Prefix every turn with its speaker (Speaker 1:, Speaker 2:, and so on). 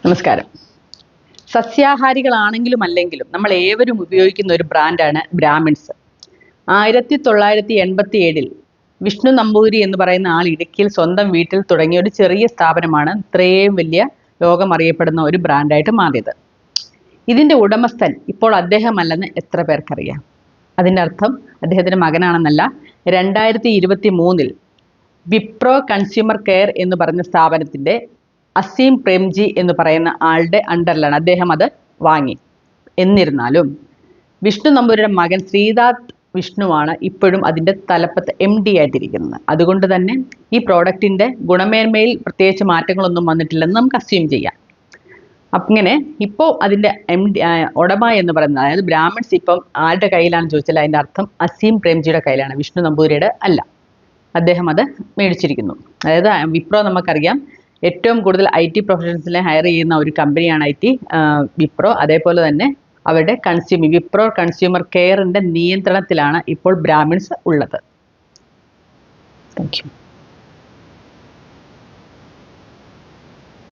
Speaker 1: നമസ്കാരം. സസ്യാഹാരികളാണെങ്കിലും അല്ലെങ്കിലും നമ്മൾ ഏവരും ഉപയോഗിക്കുന്ന ഒരു ബ്രാൻഡാണ് ബ്രാഹ്മിൺസ്. 1987 വിഷ്ണു നമ്പൂതിരി എന്ന് പറയുന്ന ആൾ ഇടുക്കിയിൽ സ്വന്തം വീട്ടിൽ തുടങ്ങിയ ഒരു ചെറിയ സ്ഥാപനമാണ് ഇത്രയും വലിയ ലോകം അറിയപ്പെടുന്ന ഒരു ബ്രാൻഡായിട്ട് മാറിയത്. ഇതിൻ്റെ ഉടമസ്ഥൻ ഇപ്പോൾ അദ്ദേഹമല്ലെന്ന് എത്ര പേർക്കറിയാം? അതിൻ്റെ അർത്ഥം അദ്ദേഹത്തിൻ്റെ മകനാണെന്നല്ല. 2023 വിപ്രോ കൺസ്യൂമർ കെയർ എന്ന് പറഞ്ഞ സ്ഥാപനത്തിൻ്റെ അസീം പ്രേംജി എന്ന് പറയുന്ന ആളുടെ അണ്ടറിലാണ് അദ്ദേഹം അത് വാങ്ങി. എന്നിരുന്നാലും വിഷ്ണു നമ്പൂരിയുടെ മകൻ ശ്രീനാഥ് വിഷ്ണുവാണ് ഇപ്പോഴും അതിൻ്റെ തലപ്പത്ത് MD ആയിട്ടിരിക്കുന്നത്. അതുകൊണ്ട് തന്നെ ഈ പ്രോഡക്റ്റിൻ്റെ ഗുണമേന്മയിൽ പ്രത്യേകിച്ച് മാറ്റങ്ങളൊന്നും വന്നിട്ടില്ലെന്ന് നമുക്ക് അസ്യൂം ചെയ്യാം. അങ്ങനെ ഇപ്പോൾ അതിൻ്റെ ഉടമ എന്ന് പറയുന്നത്, അതായത് ബ്രാഹ്മിൺസ് ഇപ്പം ആരുടെ കയ്യിലാണെന്ന് ചോദിച്ചാൽ അതിൻ്റെ അർത്ഥം അസീം പ്രേംജിയുടെ കയ്യിലാണ്, വിഷ്ണു നമ്പൂതിരിയുടെ അല്ല. അദ്ദേഹം അത് മേടിച്ചിരിക്കുന്നു. അതായത് വിപ്രോ നമുക്കറിയാം ഏറ്റവും കൂടുതൽ IT പ്രൊഫഷണൽസിനെ ഹയർ ചെയ്യുന്ന ഒരു കമ്പനിയാണ് വിപ്രോ. അതേപോലെ തന്നെ അവരുടെ വിപ്രോ കൺസ്യൂമർ കെയറിൻ്റെ നിയന്ത്രണത്തിലാണ് ഇപ്പോൾ ബ്രാഹ്മിൺസ് ഉള്ളത്. Thank you.